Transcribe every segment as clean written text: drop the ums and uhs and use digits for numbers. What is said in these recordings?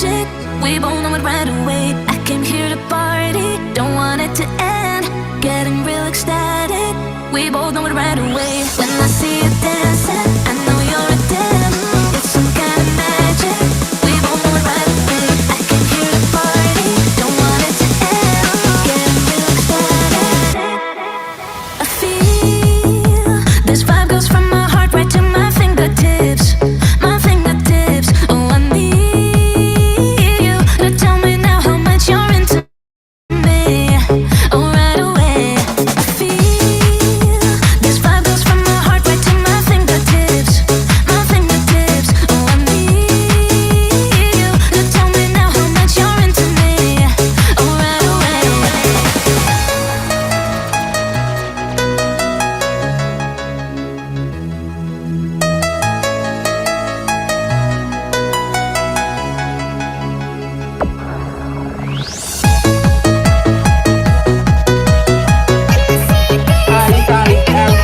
magic. We both know it right away. I came here to party, don't want it to end. Getting real ecstatic. We both know it right away. When I see you dancing, I know you're a damn. It's some kind of magic. We both know it right away. I came here to party, don't want it to end. Getting real ecstatic. I feel this vibe goes from my heart right to my fingertips. My fingertips. Oh, I need you to tell me now how much you're into me. Oh, right away. I feel this vibe goes from my heart right to my fingertips. My fingertips. Oh, I need you to tell me now how much you're into me. Oh, right away. Hi,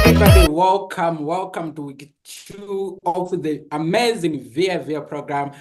everybody. Welcome to week 2 of the amazing VIA program.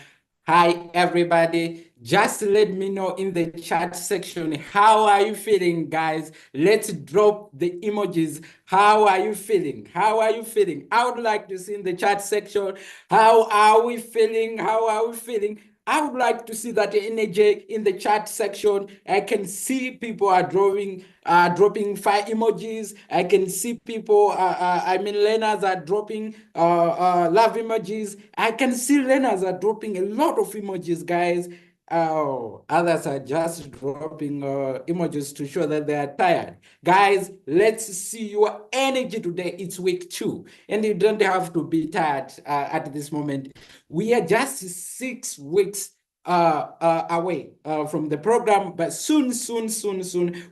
Hi, everybody. Just let me know in the chat section, how are you feeling, guys? Let's drop the emojis. How are you feeling? How are you feeling? I would like to see in the chat section, how are we feeling? How are we feeling? I would like to see that energy in the chat section. I can see people are dropping fire emojis. I can see people, learners are dropping love emojis. I can see learners are dropping a lot of emojis, guys. Oh, others are just dropping emojis to show that they are tired. Guys, let's see your energy today. It's week 2, and you don't have to be tired at this moment. We are just 6 weeks away from the program, but soon,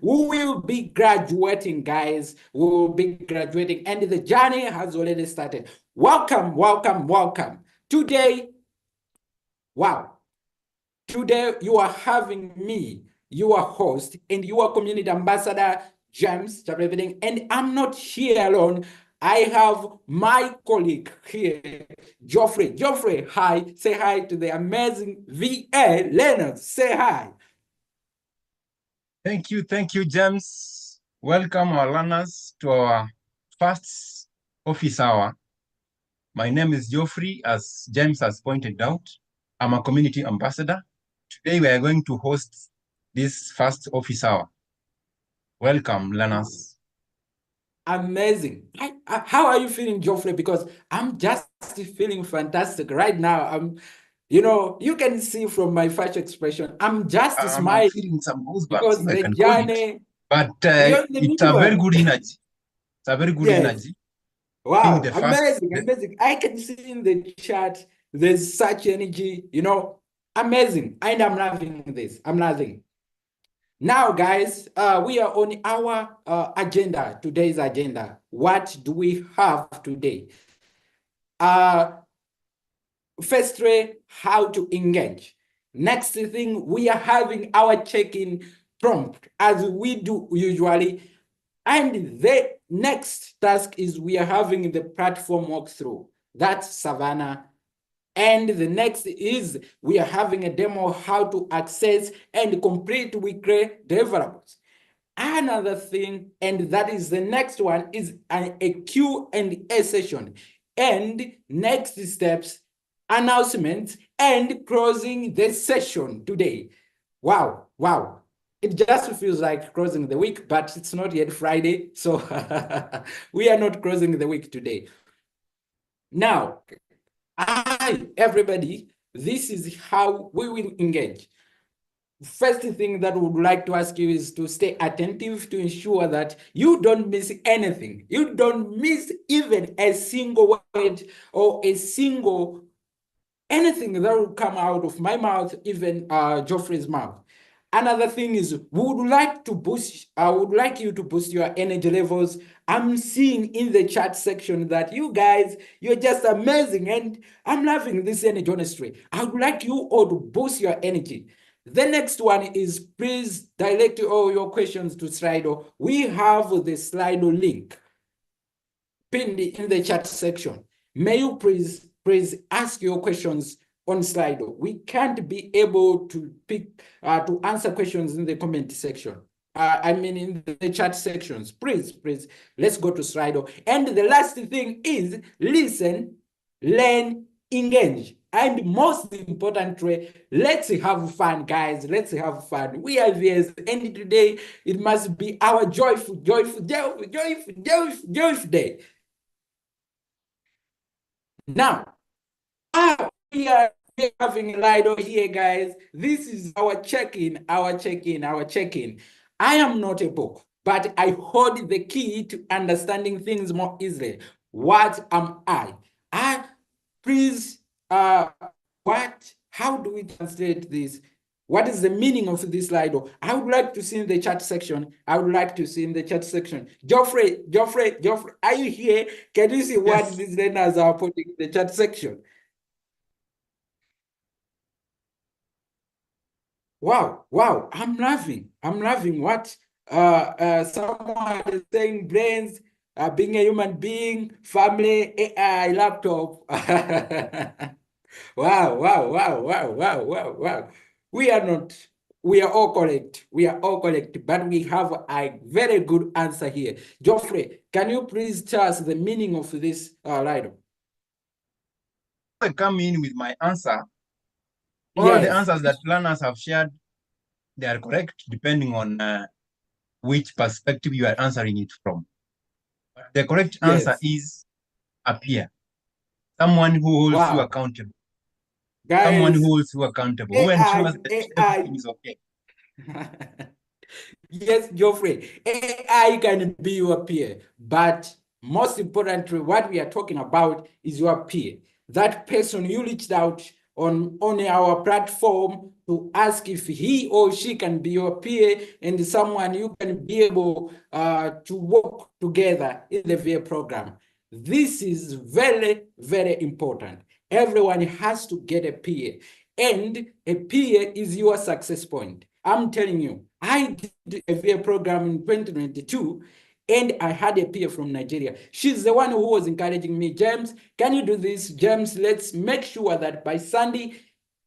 we will be graduating, guys. We will be graduating, and the journey has already started. Welcome. Today, wow. Today, you are having me, your host, and your community ambassador, James, and I'm not here alone. I have my colleague here, Geoffrey. Geoffrey, hi. Say hi to the amazing VA learners. Say hi. Thank you, James. Welcome our learners to our first office hour. My name is Geoffrey, as James has pointed out. I'm a community ambassador. Today we are going to host this first office hour. Welcome, learners. Amazing. How are you feeling, Geoffrey? Because I'm just feeling fantastic right now. You can see from my facial expression, I'm just smiling. I'm feeling some goosebumps, because I the can call journey. it. But it's a very good energy. It's a very good energy. Wow, amazing. I can see in the chat, there's such energy, amazing. And I'm loving this. I'm loving. Now, guys, we are on our agenda, today's agenda. What do we have today? Firstly, how to engage. Next thing, we are having our check-in prompt, as we do usually. And the next task is we are having the platform walkthrough. That's Savannah. And the next is we are having a demo how to access and complete weekly deliverables. Another thing, and that is the next one, is a Q&A session. And next steps, announcements, and closing the session today. Wow. It just feels like closing the week, but it's not yet Friday, so we are not closing the week today. Now, everybody, this is how we will engage. First thing that we would like to ask you is to stay attentive to ensure that you don't miss anything. You don't miss even a single word or anything that will come out of my mouth, even Geoffrey's mouth. Another thing is, I would like you to boost your energy levels. I'm seeing in the chat section that you guys, you're just amazing, and I'm loving this energy, honestly. I would like you all to boost your energy. The next one is, please direct all your questions to Slido. We have the Slido link pinned in the chat section. May you please ask your questions on Slido. We can't be able to pick to answer questions in the comment section. I mean, in the chat sections. Please, let's go to Slido. And the last thing is listen, learn, engage. And most importantly, let's have fun, guys. Let's have fun. We are VS, and today it must be our joyful day. Now, we are having Lido here, guys. This is our check-in. I am not a book, but I hold the key to understanding things more easily. What am I? Please, how do we translate this? What is the meaning of this Lido? I would like to see in the chat section. Geoffrey, are you here? Can you see what Yes. these learners are putting in the chat section? Wow, I'm laughing. What? Someone is saying brains, being a human being, family, AI, laptop. Wow. We are all correct. But we have a very good answer here. Geoffrey, can you please tell us the meaning of this Lido? I come in with my answer. All the Yes. answers that learners have shared, they are correct depending on which perspective you are answering it from. The correct answer Yes. is appear. Someone who holds you Wow. accountable. Someone who Guys, holds you accountable, who ensures that AI. everything is okay. Yes, Geoffrey, AI can be your peer, but most importantly, what we are talking about is your peer. That person you reached out on our platform to ask if he or she can be your peer and someone you can be able to work together in the VA program. This is very, very important. Everyone has to get a peer, and a peer is your success point. I'm telling you, I did a VA program in 2022 and I had a peer from Nigeria. She's the one who was encouraging me, James, can you do this? James, let's make sure that by Sunday,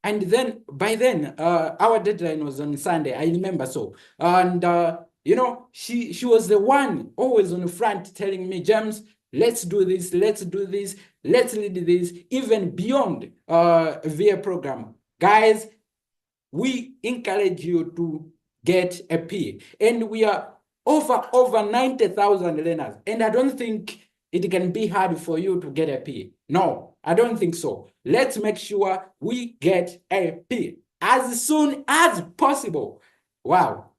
and then by then, our deadline was on Sunday, I remember so. And, she was the one always on the front telling me, James, let's do this, let's lead this, even beyond VA program. Guys, we encourage you to get a P. And we are over 90,000 learners. And I don't think it can be hard for you to get a P. No, I don't think so. Let's make sure we get a P as soon as possible. Wow.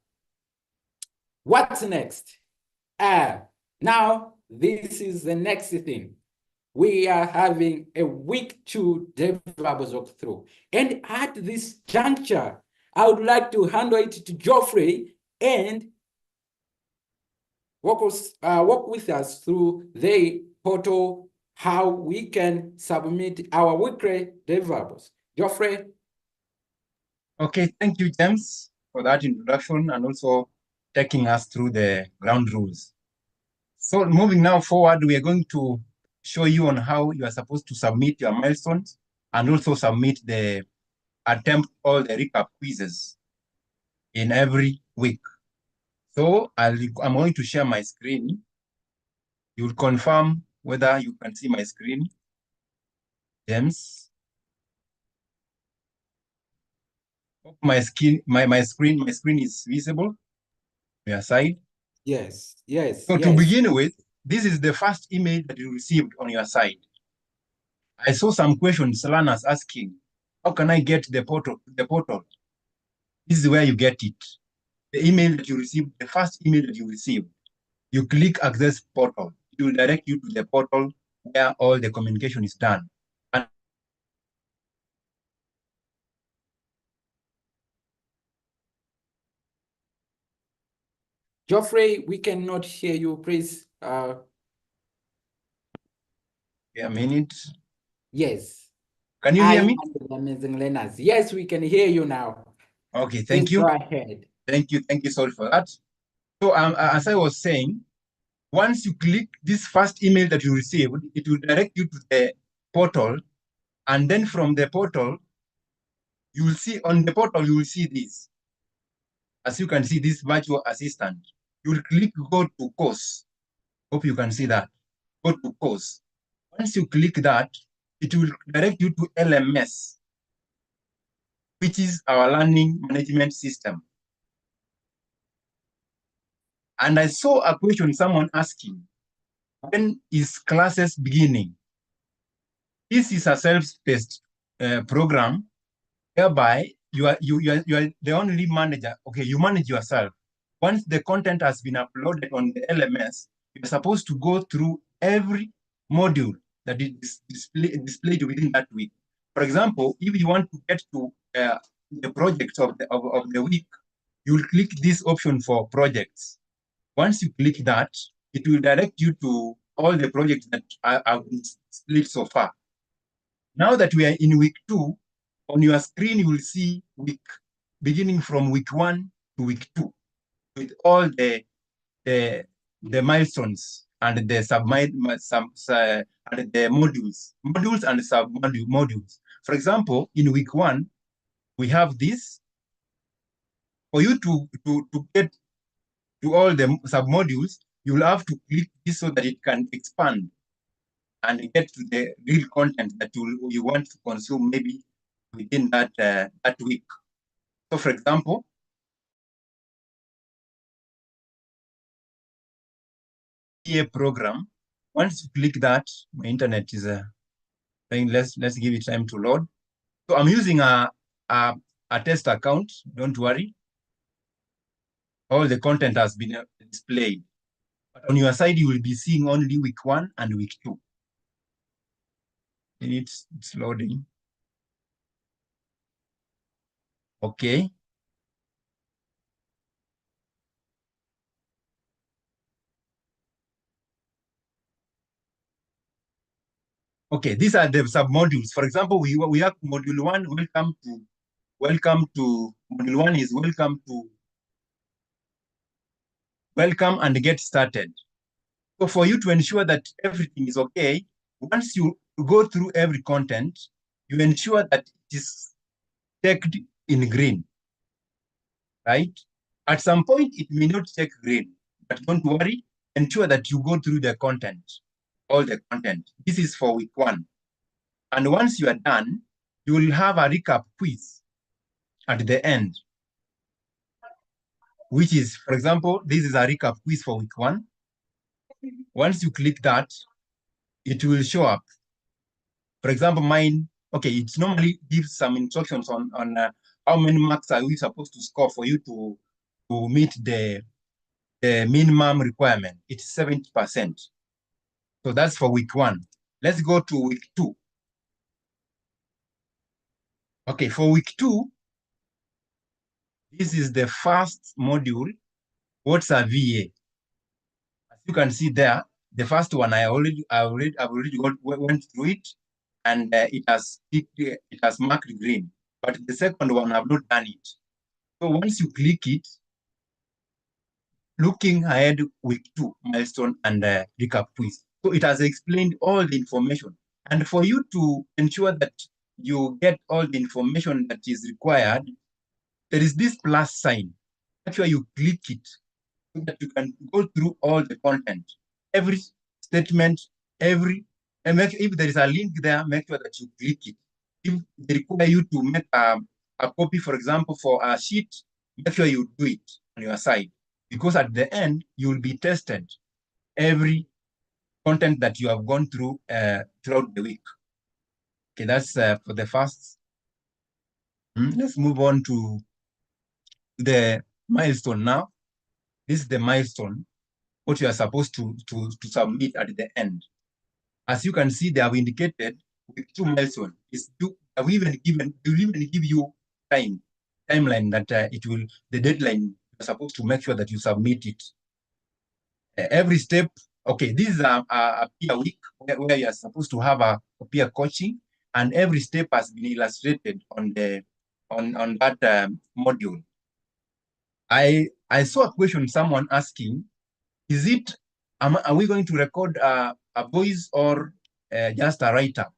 What's next? Now, this is the next thing. We are having a week 2 deliverables walkthrough. And at this juncture, I would like to hand it to Geoffrey and walk with us through the portal, how we can submit our weekly deliverables. Geoffrey? Okay, thank you, James, for that introduction and also taking us through the ground rules. So moving now forward, we are going to show you on how you are supposed to submit your milestones and also submit attempt all the recap quizzes in every week. So I'm going to share my screen. You'll confirm whether you can see my screen. James. My screen is visible on your side. Yes. So to begin with, this is the first email that you received on your side. I saw some questions, learners asking, how can I get the portal? This is where you get it. The email that you received, the first email that you received, you click access portal. It will direct you to the portal where all the communication is done. And Geoffrey, we cannot hear you, please. a minute. Yes. Can you hear me? Amazing learners. Yes, we can hear you now. Okay, thank Please you. go ahead. Thank you. Sorry for that. So as I was saying, once you click this first email that you received, it will direct you to the portal. And then from the portal, you will see on the portal, you will see this. As you can see, this virtual assistant. You will click go to course. Hope you can see that. Go to course. Once you click that, it will direct you to LMS, which is our learning management system. And I saw a question someone asking, when is classes beginning? This is a self-paced program whereby you are the only manager. Okay, you manage yourself. Once the content has been uploaded on the LMS, you're supposed to go through every module that is displayed within that week. For example, if you want to get to the projects of the week, you will click this option for projects. Once you click that, it will direct you to all the projects that have been displayed so far. Now that we are in week 2, on your screen, you will see week beginning from week 1 to week 2 with all the milestones and the and the modules and sub modules. For example, in week 1, we have this. For you to get to all the sub modules, you will have to click this so that it can expand and get to the real content that you want to consume maybe within that week. So, for example, a program. Once you click that, my internet is saying let's give it time to load. So I'm using a test account. Don't worry. All the content has been displayed. But on your side, you will be seeing only week 1 and week 2. It's loading. Okay. Okay, these are the sub-modules. For example, we have module 1, welcome to module 1 is welcome and get started. So for you to ensure that everything is okay, once you go through every content, you ensure that it is checked in green, right? At some point, it may not check green, but don't worry, ensure that you go through the content, all the content. This is for week 1. And once you are done, you will have a recap quiz at the end, which is, for example, this is a recap quiz for week 1. Once you click that, it will show up. For example, mine, okay, it normally gives some instructions on how many marks are we supposed to score for you to meet the minimum requirement. It's 70%. So that's for week 1. Let's go to week 2. Okay, for week 2, this is the first module. What's a VA? As you can see there, the first one I've already went through it, and it has marked green. But the second one I've not done it. So once you click it, looking ahead week 2 milestone and recap quiz. So it has explained all the information. And for you to ensure that you get all the information that is required, there is this plus sign. That's why you click it so that you can go through all the content, every statement, and if there is a link there, make sure that you click it. If they require you to make a copy, for example, for a sheet, make sure you do it on your side, because at the end, you will be tested every content that you have gone through throughout the week. Okay, that's for the first. Let's move on to the milestone now. This is the milestone, what you are supposed to submit at the end. As you can see, they have indicated with 2 milestones. Will even give you timeline that the deadline you're supposed to make sure that you submit it. Every step, okay, this is a peer week where you are supposed to have a peer coaching, and every step has been illustrated on that module. I saw a question, someone asking, are we going to record a voice or just a write-up?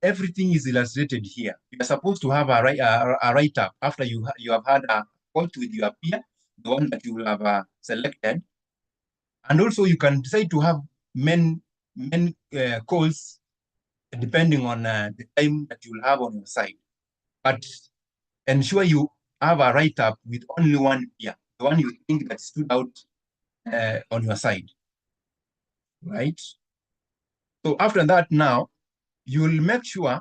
everything is illustrated here. You're supposed to have a write-up after you have had a coach with your peer, the one that you will have selected. And also you can decide to have many calls depending on the time that you will have on your side. But ensure you have a write-up with only one peer, the one you think that stood out on your side, right? So after that now, you will make sure,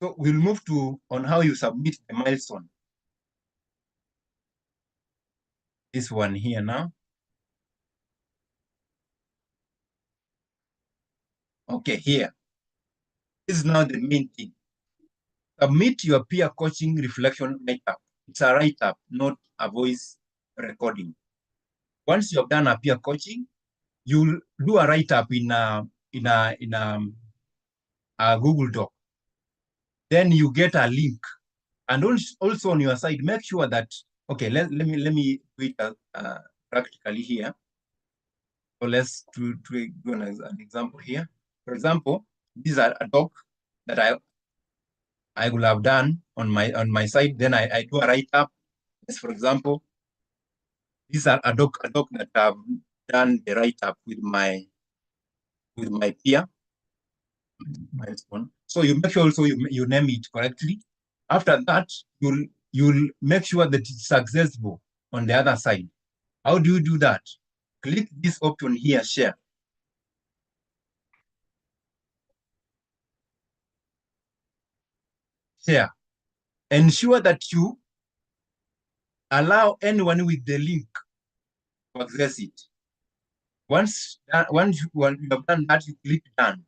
so we'll move to on how you submit the milestone. This one here now. Okay, here. This is now the main thing. Submit your peer coaching reflection write-up. It's a write-up, not a voice recording. Once you have done a peer coaching, you'll do a write-up in a Google Doc. Then you get a link. And also on your side, make sure that, okay, let me do it practically here. So let's do an example here. For example, these are a doc that I will have done on my side. Then I do a write-up. Yes, for example, these are a doc that I've done the write-up with my peer milestone. So you make sure also you name it correctly. After that, you'll make sure that it's accessible on the other side. How do you do that? Click this option here, share. Share. Ensure that you allow anyone with the link to access it. Once you have done that, you click done.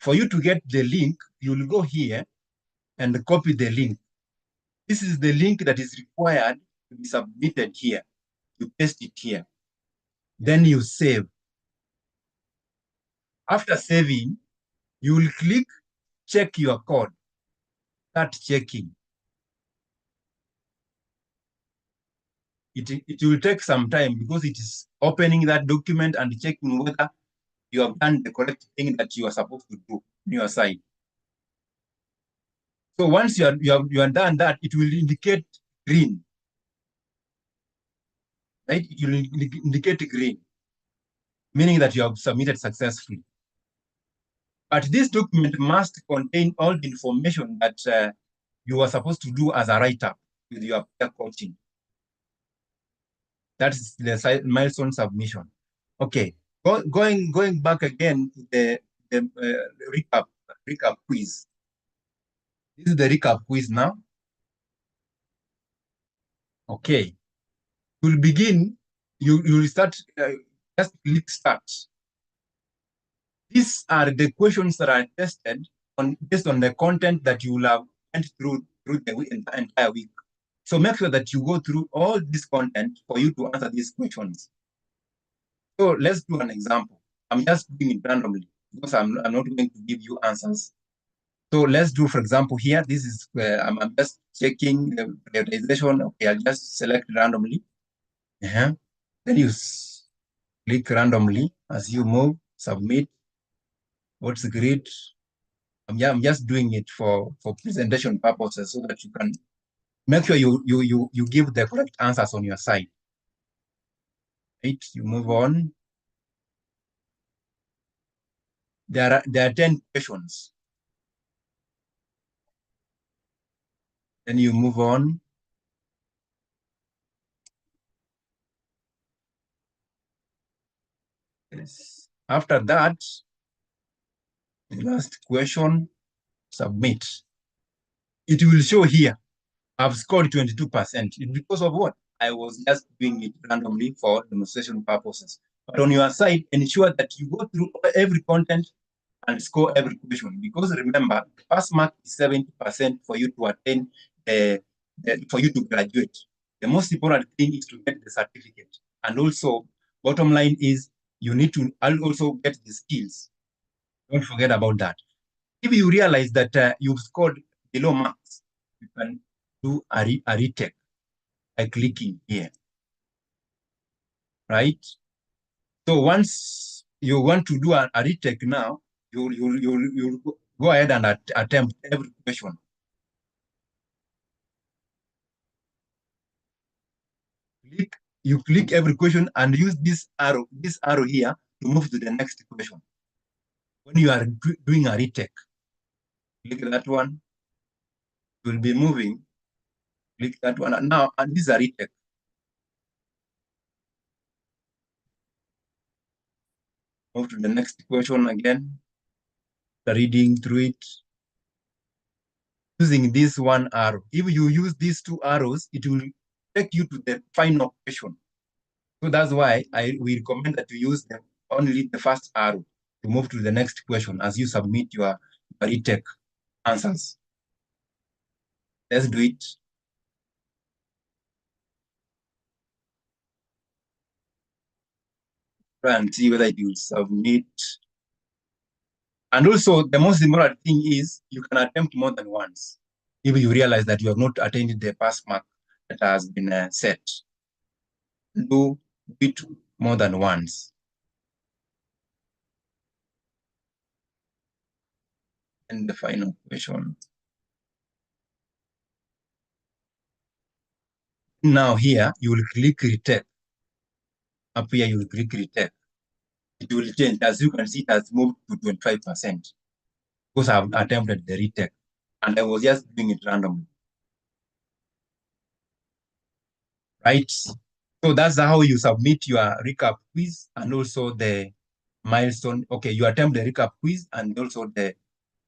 For you to get the link, you'll go here and copy the link. This is the link that is required to be submitted here. You paste it here. Then you save. After saving, you will click check your code. Start checking. It will take some time because it is opening that document and checking whether you have done the correct thing that you are supposed to do on your side. So once you have done that, it will indicate green. Right? It will indicate green, meaning that you have submitted successfully. But this document must contain all the information that you are supposed to do as a write-up with your peer coaching. That is the milestone submission. Okay, going back again to the recap quiz. This is the recap quiz now. Okay, you'll begin. You'll start. Just click start. These are the questions that are tested based on the content that you will have went through the entire week. So make sure that you go through all this content for you to answer these questions. So let's do an example. I'm just doing it randomly because I'm not going to give you answers. So let's do, for example, here, this is where I'm just checking the prioritization. Okay, I'll just select randomly. Then you click randomly as you move, submit. What's the grid? I'm just doing it for presentation purposes so that you can make sure you give the correct answers on your side. Right, you move on. There are 10 questions. Then you move on. Yes. After that, the last question, submit. It will show here, I've scored 22%. Because of what? I was just doing it randomly for demonstration purposes. But on your side, ensure that you go through every content and score every question. Because remember, the pass mark is 70% for you to attain, for you to graduate. The most important thing is to get the certificate. And also, bottom line is you need to also get the skills. Don't forget about that. If you realize that you've scored below marks, you can do a retake by clicking here, right? So once you want to do a retake now, you'll go ahead and attempt every question. You click every question and use this arrow here to move to the next question. When you are doing a retake, click that one, you will be moving, click that one, and now, and this is a retake. Move to the next question again, reading through it, using this one arrow. If you use these two arrows, it will take you to the final question. So that's why we recommend that you use only the first arrow to move to the next question as you submit your retake answers. Let's do it. Try and see whether it will submit. And also, the most important thing is you can attempt more than once if you realize that you have not attained the pass mark that has been set. Do it more than once. And the final question. Now here, you will click retake. Up here, you will click retake. It will change. As you can see, it has moved to 25% because I've attempted the retake and I was just doing it randomly. Right? So that's how you submit your recap quiz and also the milestone. Okay, you attempt the recap quiz and also the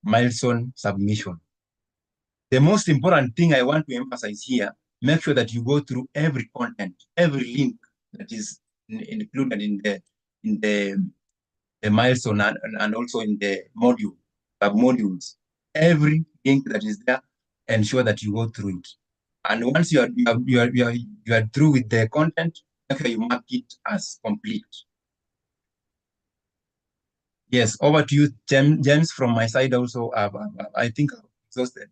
milestone submission. The most important thing I want to emphasize here, make sure that you go through every content, every link that is included in the milestone and also in the module, sub-modules. Every link that is there, ensure that you go through it. And once you are through with the content, make sure you mark it as complete. Yes, over to you, James. From my side also, I think I've exhausted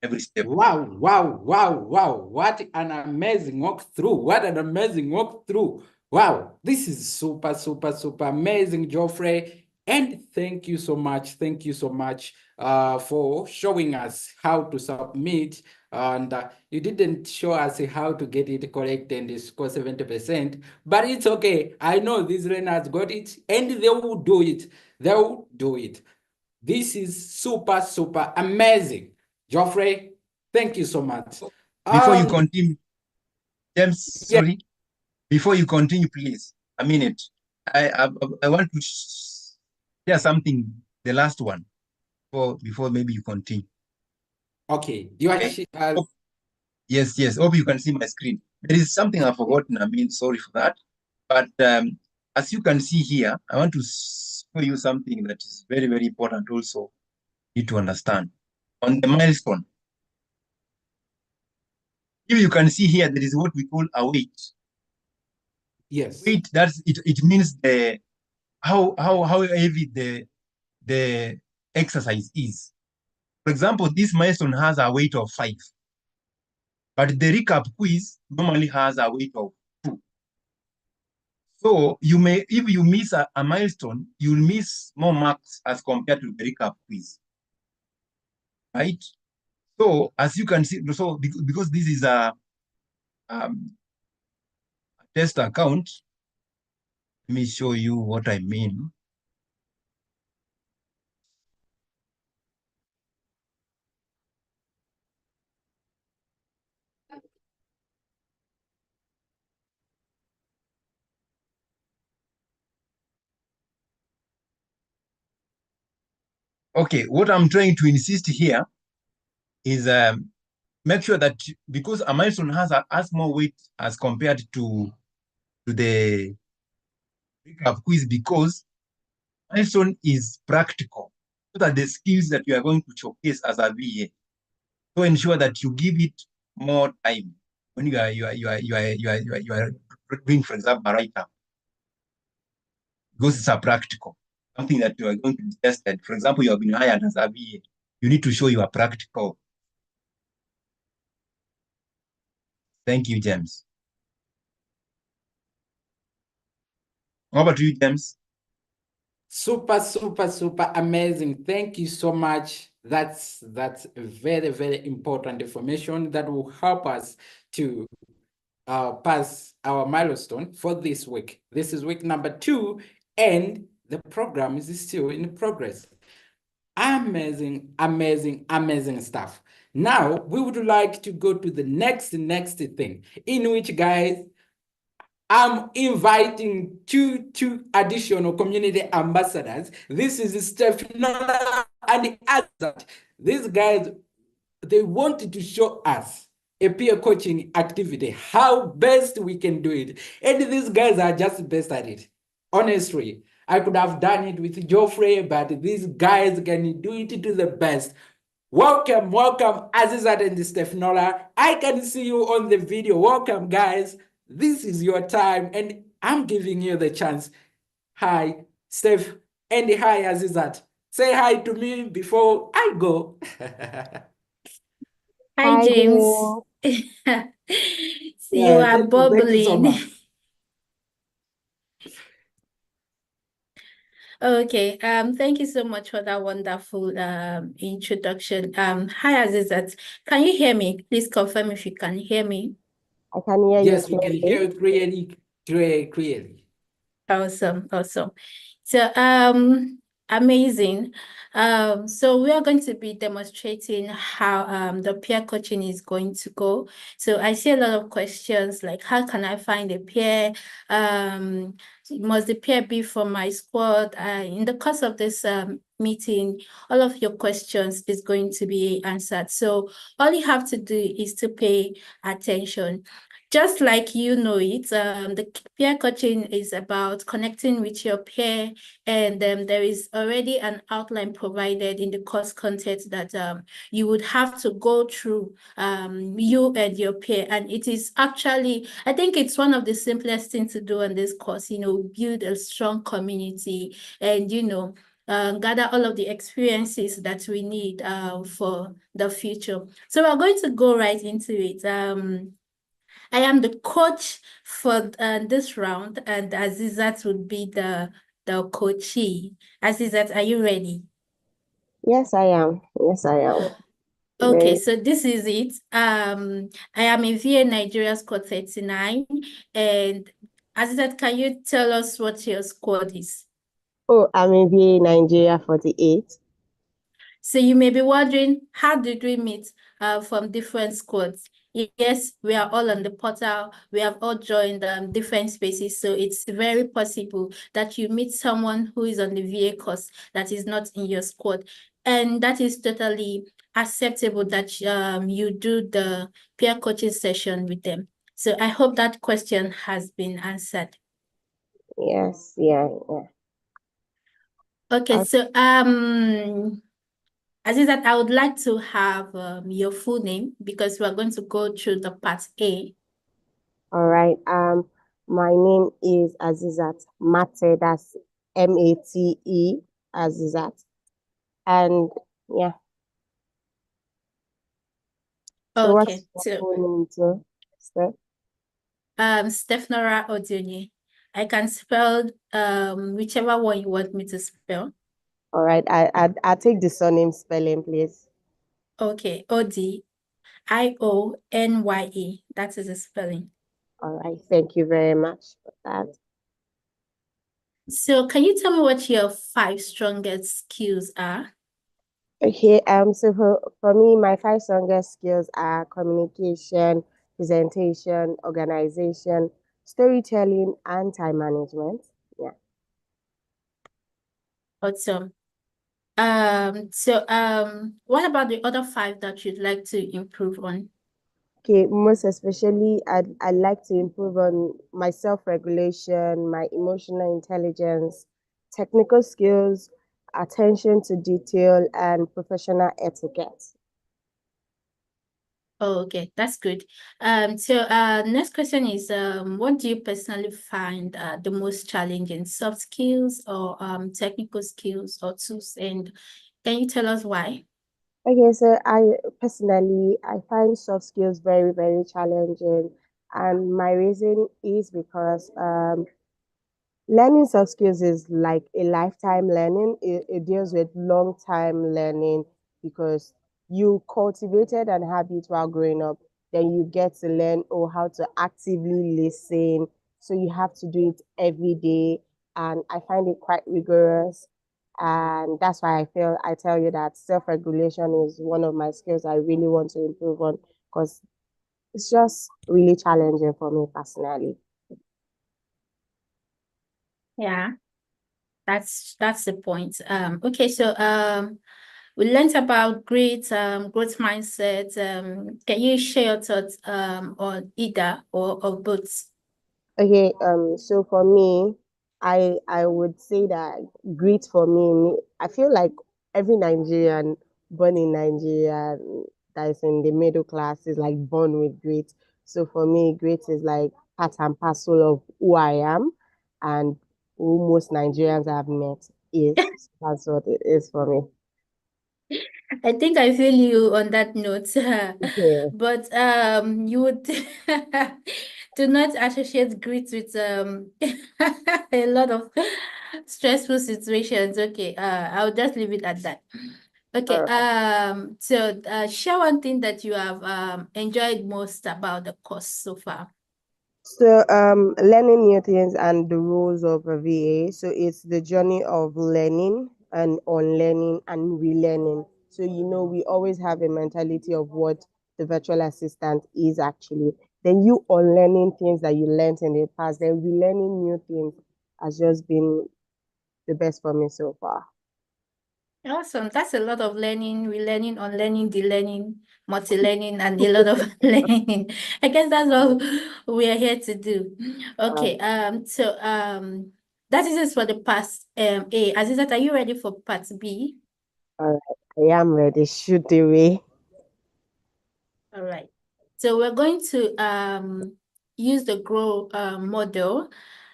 every step. Wow, wow, wow, wow. What an amazing walkthrough. What an amazing walkthrough. Wow, this is super, super, super amazing, Geoffrey. And thank you so much. Thank you so much for showing us how to submit. And you didn't show us how to get it correct and score 70%, but it's okay. I know these learners got it and they will do it. They will do it. This is super, super amazing. Geoffrey, thank you so much. Before you continue, James, sorry. Yeah. Before you continue, please, a minute. I want to share something, the last one, before maybe you continue. Okay. You are Okay. Yes. Hope you can see my screen. There is something I've forgotten. I mean, sorry for that. But as you can see here, I want to show you something that is very, very important also you need to understand. On the milestone, if you can see here, there is what we call a weight. Yes. Weight, that's it. It means the how heavy the exercise is. For example, this milestone has a weight of 5, but the recap quiz normally has a weight of 2. So you may, if you miss a milestone, you'll miss more marks as compared to the recap quiz, right? So as you can see, so because this is a test account, let me show you what I mean. Okay, what I'm trying to insist here is make sure that because a milestone has more weight as compared to the recap quiz, because milestone is practical. What are the skills that you are going to showcase as a VA? So ensure that you give it more time when you are doing, for example, a write-up, because it's a practical something that you are going to be tested. For example, you have been hired as a VA. You need to show you are practical. Thank you, James. Over to you, James. Super, super, super amazing. Thank you so much. That's very, very important information that will help us to pass our milestone for this week. This is week number 2, and the program is still in progress. Amazing, amazing, amazing stuff. Now we would like to go to the next thing, in which, guys, I'm inviting two additional community ambassadors. This is Stefano and Azat. These guys, they wanted to show us a peer coaching activity, how best we can do it. And these guys are just best at it. Honestly, I could have done it with Geoffrey, but these guys can do it to the best. Welcome, welcome, Azizat and Stefanola. I can see you on the video. Welcome, guys. This is your time, and I'm giving you the chance. Hi, Steph, and hi, Azizat. Say hi to me before I go. Hi, James. Dear. See, you are Thank you so bubbling. much. Okay, thank you so much for that wonderful introduction. Hi, Azizat. Can you hear me? Please confirm if you can hear me. I can hear you Yes, we can hear clearly. it clearly. Awesome, awesome. So, amazing. So we are going to be demonstrating how the peer coaching is going to go. So I see a lot of questions like, how can I find a peer? Must the peer be from my squad? In the course of this meeting, all of your questions is going to be answered. So all you have to do is to pay attention. Just like you know it, the peer coaching is about connecting with your peer, and there is already an outline provided in the course content that you would have to go through, you and your peer. And it is actually, I think it's one of the simplest things to do in this course, build a strong community and, gather all of the experiences that we need for the future. So we're going to go right into it. I am the coach for this round, and Azizat would be the coachee. Azizat, are you ready? Yes, I am. Yes, I am. Okay, Very. so this is it. I am in VA Nigeria squad 39, and Azizat, can you tell us what your squad is? Oh, I'm in VA Nigeria 48. So you may be wondering, how did we meet from different squads? Yes, we are all on the portal. We have all joined different spaces. So it's very possible that you meet someone who is on the VA course that is not in your squad. And that is totally acceptable that you do the peer coaching session with them. So I hope that question has been answered. Yes, yeah. Okay, Uh, so Azizat, I would like to have your full name because we're going to go through the part A. all right. My name is Azizat Mate. That's Mate, Azizat. And yeah. So Okay, what's your so full name too, Steph? Stephnora Odunye. I can spell whichever one you want me to spell. All right. I'll take the surname spelling, please. Okay, Odionyye. That is the spelling. All right. Thank you very much for that. So can you tell me what your 5 strongest skills are? Okay, so for me, my 5 strongest skills are communication, presentation, organization, storytelling, and time management. Yeah. Awesome. What about the other 5 that you'd like to improve on? Okay, most especially, I'd like to improve on my self-regulation, my emotional intelligence, technical skills, attention to detail, and professional etiquette. Oh, okay, that's good. Next question is, what do you personally find the most challenging, soft skills or technical skills or tools? And can you tell us why? Okay, so I find soft skills very, very challenging. And my reason is because Learning soft skills is like a lifetime learning. It deals with long time learning because you cultivated an habit while growing up. Then you get to learn how to actively listen. So you have to do it every day. And I find it quite rigorous. And that's why I tell you that self-regulation is one of my skills I really want to improve on because it's just really challenging for me personally. Yeah, that's the point. Okay, so we learned about growth mindset. Can you share your thoughts on either or both? Okay, so for me, I would say that grit for me, I feel like every Nigerian born in Nigeria that is in the middle class is like born with grit. So for me, grit is like part and parcel of who I am and who most Nigerians I've met is. That's what it is for me. I think I feel you on that note. Yeah. But you would do not associate grit with a lot of stressful situations. Okay, I'll just leave it at that. Okay, so share one thing that you have enjoyed most about the course so far. So, learning new things and the roles of a VA. So it's the journey of learning and unlearning and relearning. So, we always have a mentality of what the virtual assistant is actually. Then you unlearning things that you learned in the past, then relearning new things has just been the best for me so far. Awesome. That's a lot of learning, relearning, unlearning, de-learning, multi-learning, and a lot of learning. I guess that's what we are here to do. Okay. So that is it for the part A. Azizat, are you ready for part B? All right, I am ready. Shoot away. All right. So we're going to use the GROW model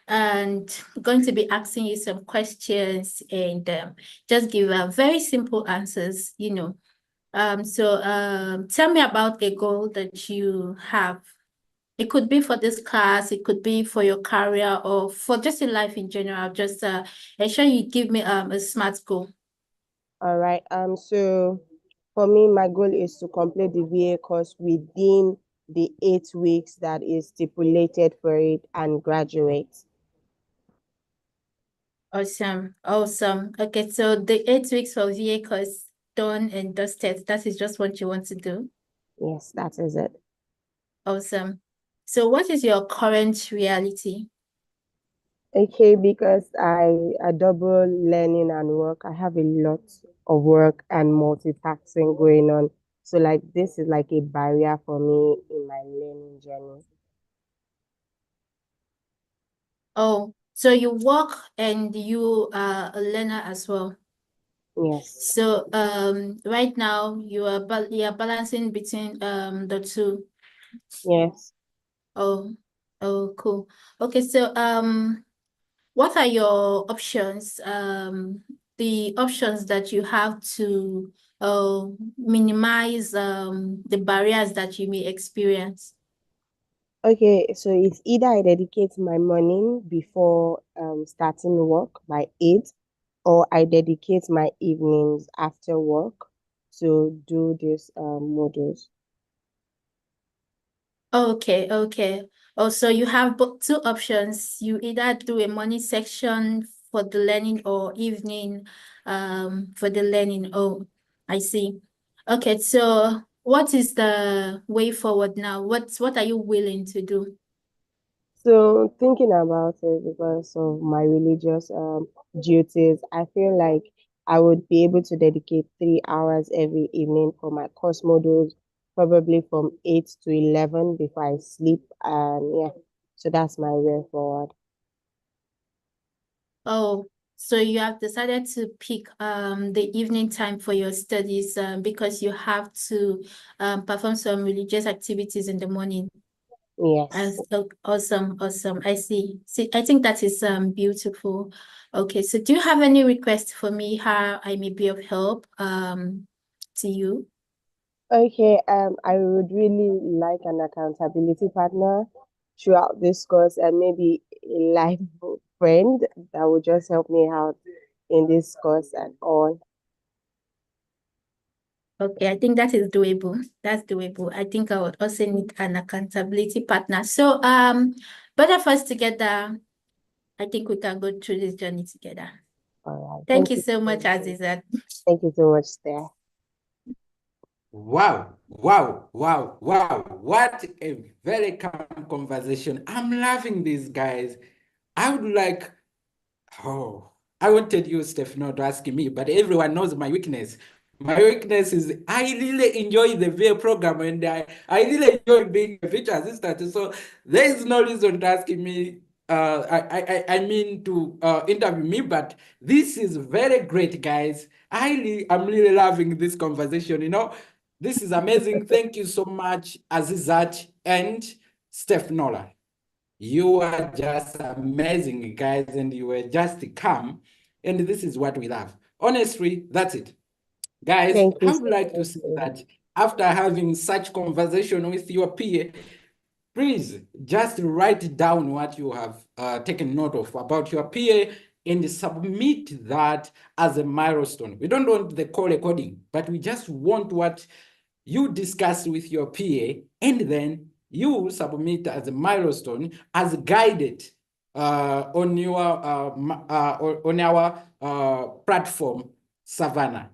and going to be asking you some questions and just give very simple answers, So tell me about a goal that you have. It could be for this class, it could be for your career or for just your life in general. Just ensure you give me a SMART goal. All right. So for me, my goal is to complete the VA course within the 8 weeks that is stipulated for it and graduate. Awesome. Awesome. Okay, so the 8 weeks of VA course done and dusted. That is just what you want to do. Yes, that is it. Awesome. So what is your current reality? Okay, because I double learning and work. I have a lot of work and multitasking going on. So like this is like a barrier for me in my learning journey. Oh, so you work and you are a learner as well. Yes. So right now you are balancing between the two. Yes. Oh, oh, cool. Okay, so what are your options? The options that you have to minimize the barriers that you may experience. Okay, so it's either I dedicate my morning before starting work by 8, or I dedicate my evenings after work to do these modules. Okay, okay. Also, you have two options. You either do a morning section for the learning or evening for the learning. Oh, I see. Okay, so what is the way forward now? What are you willing to do? So thinking about it because of my religious duties, I feel like I would be able to dedicate 3 hours every evening for my course modules, probably from 8 to 11 before I sleep. And yeah, so that's my way forward. Oh, so you have decided to pick the evening time for your studies because you have to perform some religious activities in the morning. Yes. Awesome, awesome. I see. See, I think that is beautiful. Okay, so do you have any requests for me how I may be of help to you? Okay, I would really like an accountability partner throughout this course, and maybe a life friend that will just help me out in this course and all. Okay, I think that is doable. That's doable. I think I would also need an accountability partner. So, both of us together, I think we can go through this journey together. All right. Thank you so much, Azizat. Thank you so much, Steph. Wow, wow, wow, wow. What a very calm conversation. I'm loving these guys. I would like, oh, I wanted you, Steph, not to ask me, but everyone knows my weakness. My weakness is I really enjoy the VA program, and I really enjoy being a teacher assistant. So there is no reason to ask me, I mean to interview me, but this is very great, guys. I'm really loving this conversation, you know. This is amazing. Thank you so much, Azizat and Steph Nola. You are just amazing, guys, and you were just calm. And this is what we love. Honestly, that's it. Guys, Thank you I would so like to much. say that after having such conversation with your peer, please just write down what you have taken note of about your peer and submit that as a milestone. We don't want the call recording, but we just want what you discuss with your PA, and then you submit as a milestone as guided on our platform, Savannah.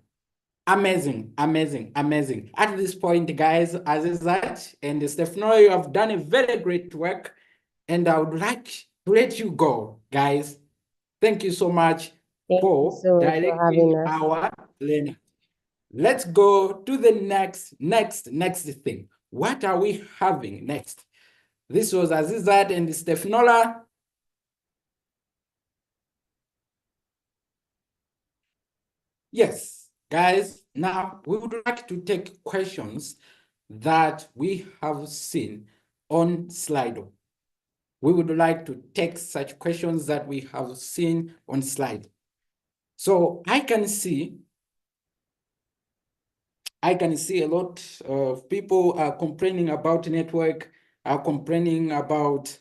Amazing, amazing, amazing. At this point, guys, Azizat and Stefano, you have done a very great work, and I would like to let you go, guys. Thank you so much Thank you for so much for directing having us. our learning. Let's go to the next thing. What are we having next? This was Azizat and Stefanola. Yes, guys, now we would like to take questions that we have seen on Slido. We would like to take such questions that we have seen on Slido. So I can see a lot of people are complaining about network, are complaining about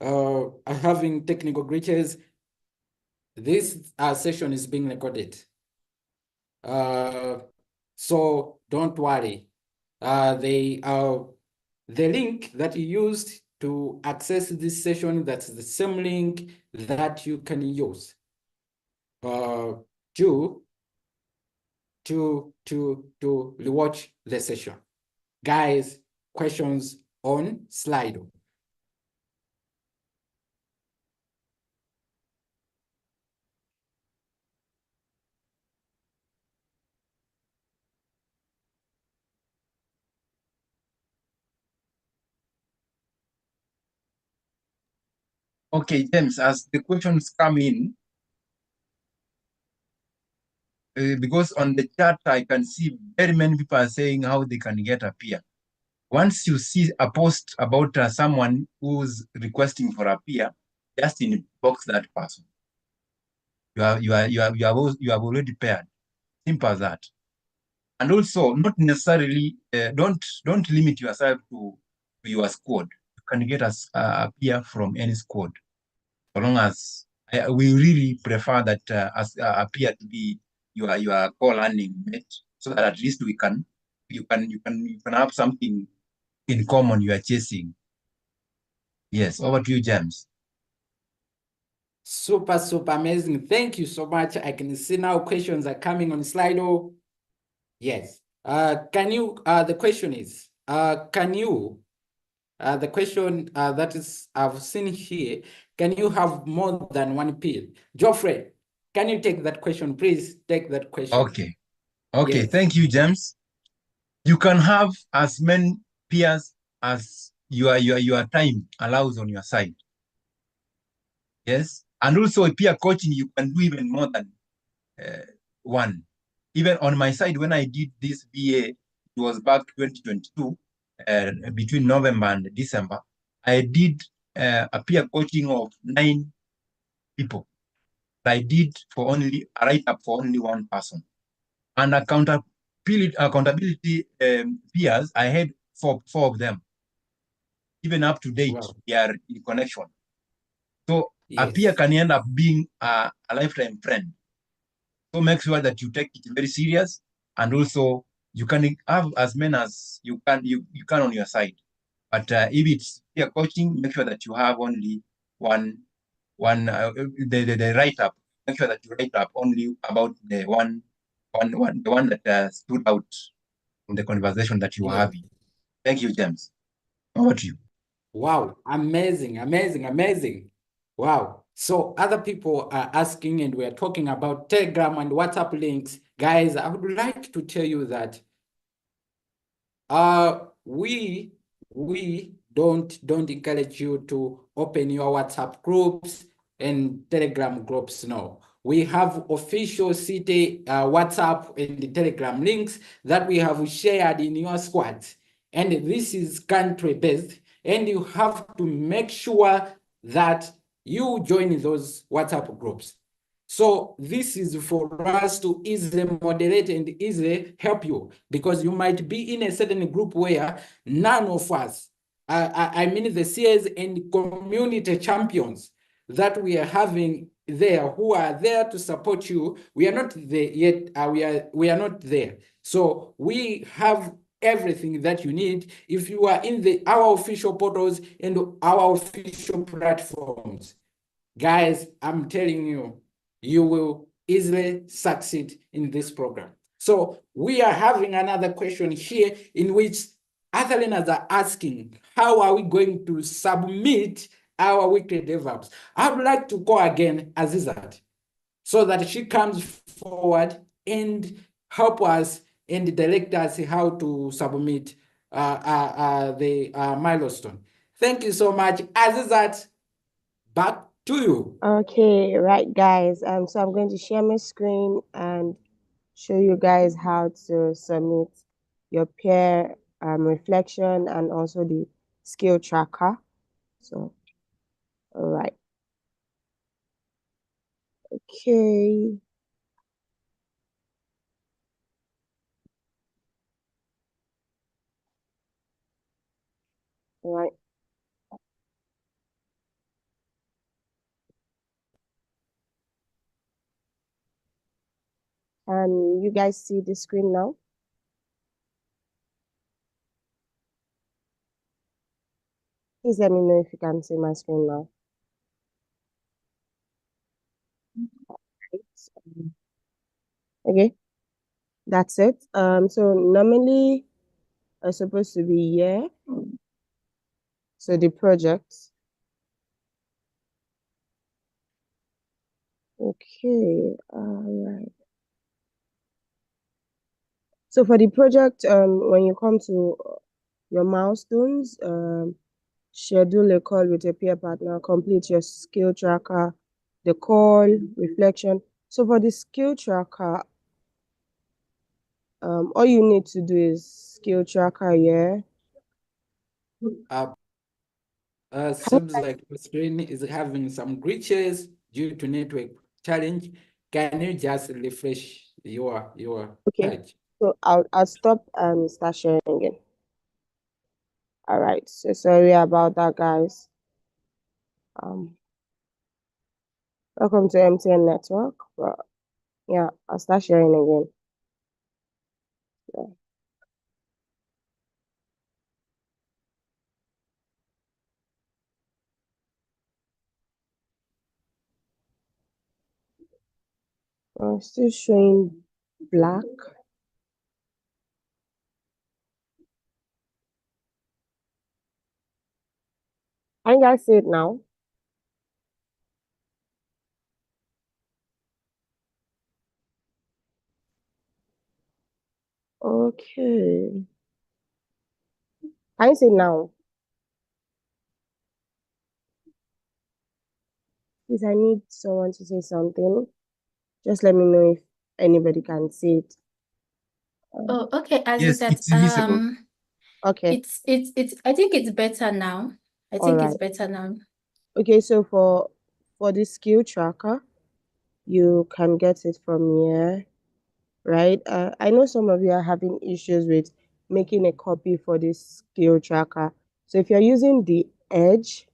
having technical glitches. This session is being recorded. So don't worry. The link that you used to access this session, that's the same link that you can use to rewatch the session. Guys, questions on Slido. Okay, James, as the questions come in, because on the chat I can see very many people are saying how they can get a peer. Once you see a post about someone who's requesting for a peer, just inbox that person. You have already paired. Simple as that. And also, not necessarily don't limit yourself to your squad. You can get a peer from any squad, so long as we really prefer that as a peer to be your co-learning mate, so that at least you can have something in common you are chasing. Yes, over to you, James. Super, super amazing. Thank you so much. I can see now questions are coming on Slido. Yes. The question is, the question that is I've seen here, can you have more than one peer? Geoffrey, can you take that question, please? Take that question. Okay. Okay, Yes. Thank you, James. You can have as many peers as your time allows on your side. Yes, and also a peer coaching, you can do even more than one. Even on my side, when I did this BA, it was back 2022, between November and December, I did a peer coaching of 9 people. I did for only a write-up for only one person. And accountability peers, I had four of them. even up to date, Wow. we are in connection. So a Yes. peer can end up being a lifetime friend. So make sure that you take it very serious, and also you can have as many as you can on your side. But if it's peer coaching, make sure that you have only one the write up. Make sure that you write up only about the one that stood out in the conversation that you are Yes. having. Thank you, James. Over to you. Wow, amazing, amazing, amazing. Wow. So other people are asking, and we're talking about Telegram and WhatsApp links. Guys, I would like to tell you that we don't encourage you to open your WhatsApp groups and Telegram groups. No. We have official city WhatsApp and Telegram links that we have shared in your squads. And this is country-based, and you have to make sure that you join those WhatsApp groups. So this is for us to easily moderate and easily help you, because you might be in a certain group where none of us, I mean the CS and community champions that we are having there, who are there to support you, we are not there yet. We are not there. So we have everything that you need if you are in our official portals and our official platforms. Guys, I'm telling you, you will easily succeed in this program. So we are having another question here in which other learners are asking, how are we going to submit our weekly DevOps? I would like to go again Azizat so that she comes forward and help us and direct us how to submit the milestone. Thank you so much. Azizat, back to you. Okay, right, guys. So I'm going to share my screen and show you guys how to submit your peer reflection and also the skill tracker. So, all right. Okay. All right. Can you guys see the screen now? Please let me know if you can see my screen now. Okay, that's it. So normally it's supposed to be year. So the project. Okay, all right. So for the project, when you come to your milestones, schedule a call with a peer partner, complete your skill tracker, the call, reflection. So for the skill tracker, all you need to do is skill tracker, yeah. Seems like the screen is having some glitches due to network challenge. Can you just refresh your Okay, page? so I'll stop and start sharing again. All right, so sorry about that, guys. Welcome to MTN Network. But yeah, I'll start sharing again. Yeah. Still showing black. Can you guys see it now? Okay. Can you see it now? Please, I need someone to say something. Just let me know if anybody can see it. Oh, okay, Yes, Azizat. it's visible. Okay, It's I think it's better now. I all think right. it's better now. Okay, so for the skill tracker, you can get it from here, right? I know some of you are having issues with making a copy for this skill tracker. So if you're using the Edge,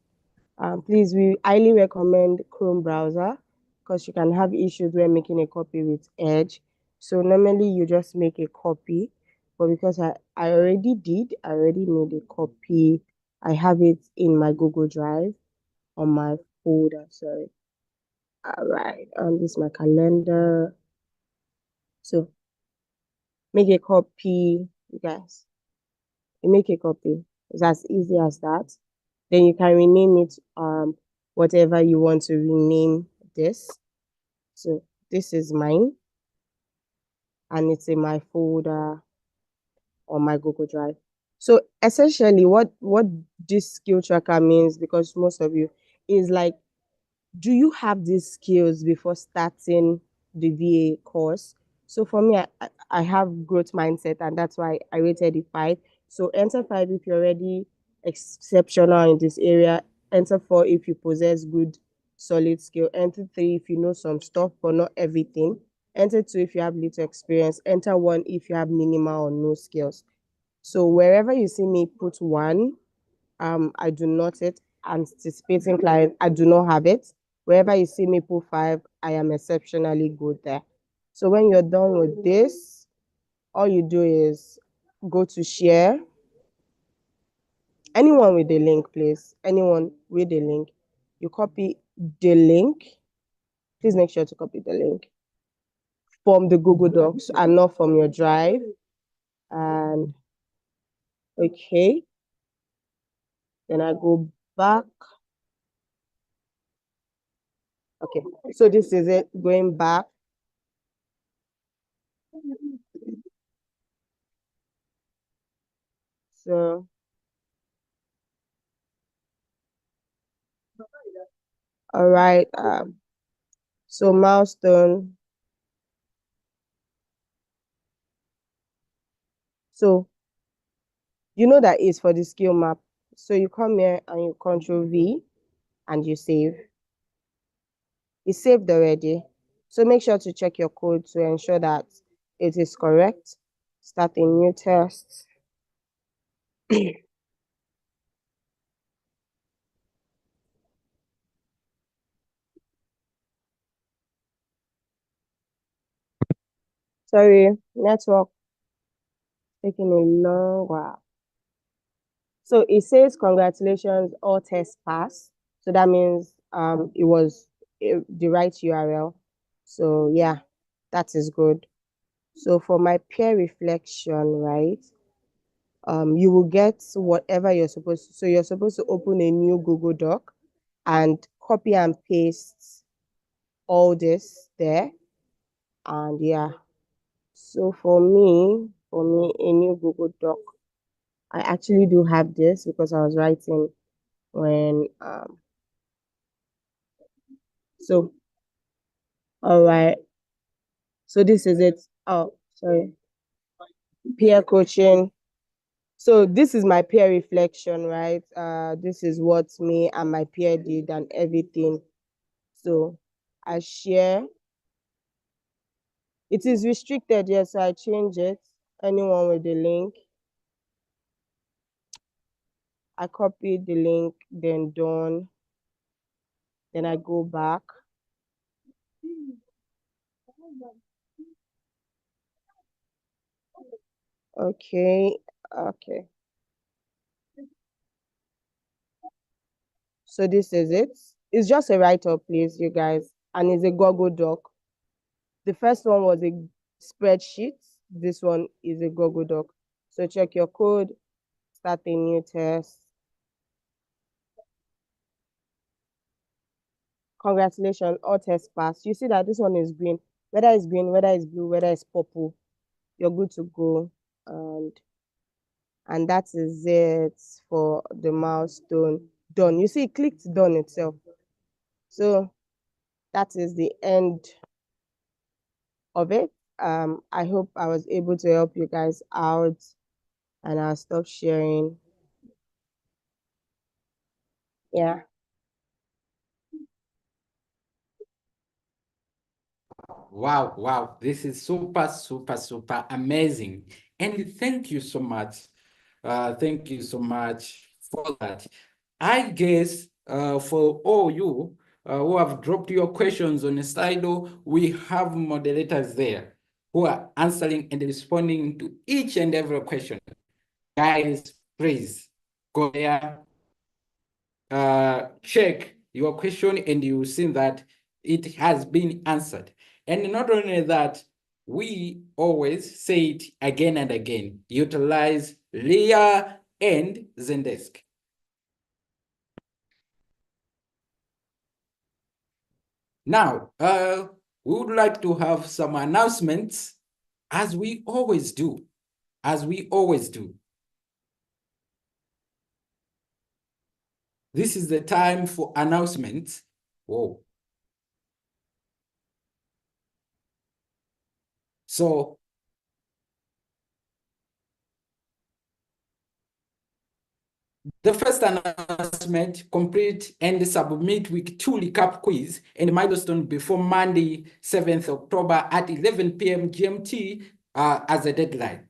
please, we highly recommend Chrome browser because you can have issues when making a copy with Edge. So normally you just make a copy, but because I already made a copy. I have it in my Google Drive on my folder, sorry. All right, this is my calendar. So make a copy, you guys. You make a copy. It's as easy as that. Then you can rename it whatever you want to rename this. So this is mine, and it's in my folder on my Google Drive. So essentially what this skill tracker means, because most of you, is like, do you have these skills before starting the VA course? So for me, I have growth mindset, and that's why I rated it 5. So enter 5 if you're already exceptional in this area. Enter 4 if you possess good, solid skill. Enter 3 if you know some stuff, but not everything. Enter 2 if you have little experience. Enter 1 if you have minimal or no skills. So wherever you see me put 1, I do not it. Anticipating client, I do not have it. Wherever you see me put 5, I am exceptionally good there. So when you're done with this, all you do is go to share. Anyone with the link, please. Anyone with the link. You copy the link. Please make sure to copy the link from the Google Docs and not from your drive. And okay. Then I go back. Okay, so this is it, going back. So all right, so Milestone. So you know that is for the skill map. So you come here and you Control V and you save. It's saved already. So make sure to check your code to ensure that it is correct. Start a new test. Sorry, network taking a long while. So it says congratulations, all tests pass. So that means it was the right URL. So yeah, that is good. So for my peer reflection, right? You will get whatever you're supposed to. So you're supposed to open a new Google Doc and copy and paste all this there. And yeah, so for me, a new Google Doc. I actually do have this because I was writing when so all right. So this is it. Oh, sorry. Peer coaching. So this is my peer reflection, right? This is what me and my peer did and everything. So I share. It is restricted, yes, so I change it. Anyone with the link. I copy the link, then done. Then I go back. Okay, okay. So this is it. It's just a write-up, please, you guys. And it's a Google Doc. The first one was a spreadsheet. This one is a Google Doc. So check your code, start a new test. Congratulations, all tests passed. You see that this one is green. Whether it's green, whether it's blue, whether it's purple, you're good to go. And that is it for the milestone done. You see, it clicked done itself. So that is the end of it. I hope I was able to help you guys out, and I'll stop sharing. Yeah. Wow, wow. This is super, super, super amazing. And thank you so much. Thank you so much for that. I guess for all you who have dropped your questions on Slido, we have moderators there who are answering and responding to each and every question. Guys, please go there, check your question, and you will see that it has been answered. And not only that, we always say it again and again, utilize Leah and Zendesk. Now, we would like to have some announcements, as we always do, This is the time for announcements. Whoa. So, the first announcement, complete and submit week 2 recap quiz and milestone before Monday, 7th October at 11 p.m. GMT as a deadline.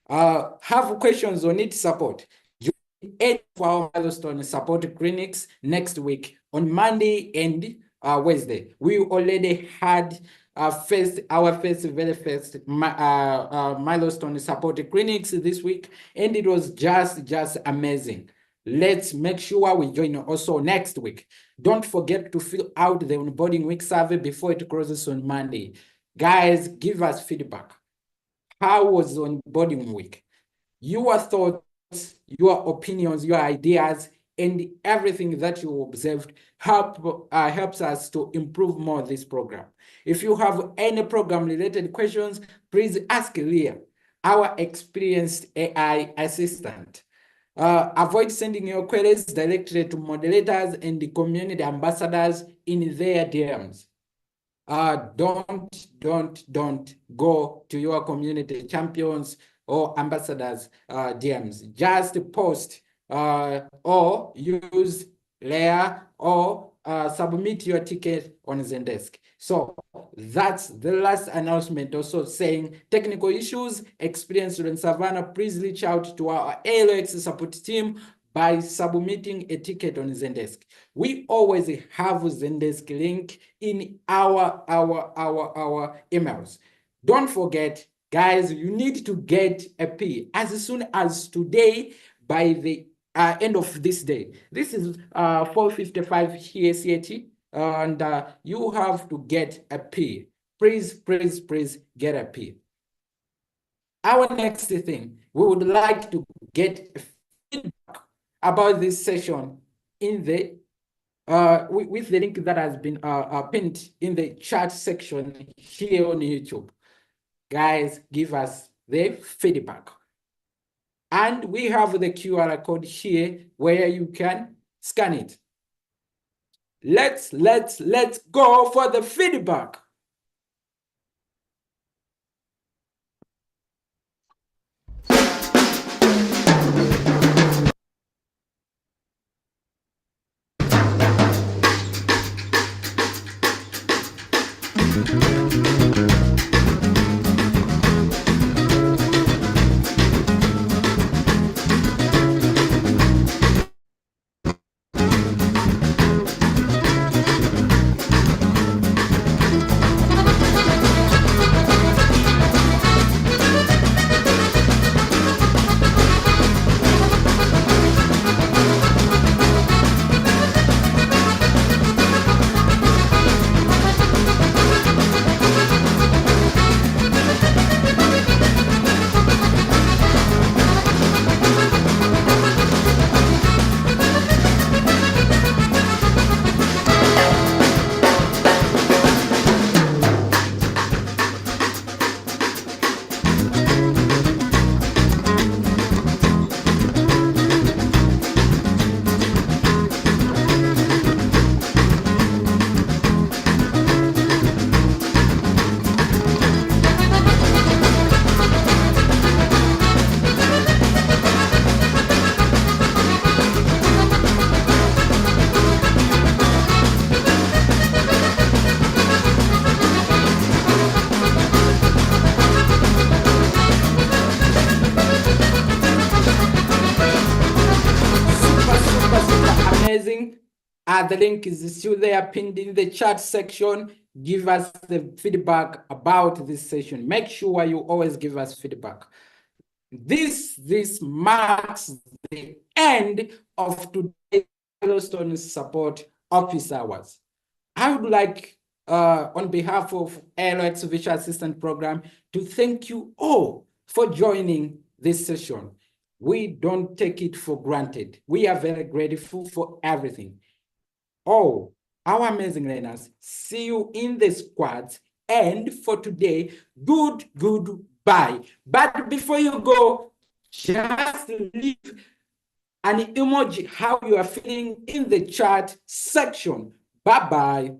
Have questions or need support? Join 8 of our milestone support clinics next week on Monday and Wednesday. We already had our very first milestone support clinics this week, and it was just amazing. Let's make sure we join also next week. Don't forget to fill out the onboarding week survey before it closes on Monday. Guys, give us feedback. How was onboarding week? Your thoughts, your opinions, your ideas, and everything that you observed helps us to improve more this program. If you have any program-related questions, please ask Leah, our experienced AI assistant. Avoid sending your queries directly to moderators and the community ambassadors in their DMs. Don't go to your community champions or ambassadors DMs. Just post or use Leah or submit your ticket on Zendesk. So that's the last announcement, also saying technical issues experienced in Savannah, please reach out to our ALX support team by submitting a ticket on Zendesk. We always have Zendesk link in our emails. Don't forget, guys, you need to get a P as soon as today by the end of this day. This is 4:55 here CAT, and you have to get a P. Please get a P. Our next thing, we would like to get feedback about this session in the with the link that has been pinned in the chat section here on YouTube. Guys, give us the feedback. And we have the QR code here where you can scan it. Let's go for the feedback. The link is still there pinned in the chat section. Give us the feedback about this session. Make sure you always give us feedback. This marks the end of today's Milestone Support Office Hours. I would like, on behalf of LX Virtual Assistant Program, to thank you all for joining this session. We don't take it for granted. We are very grateful for everything. Oh, our amazing learners, see you in the squads. And for today, goodbye. But before you go, just leave an emoji how you are feeling in the chat section. Bye-bye.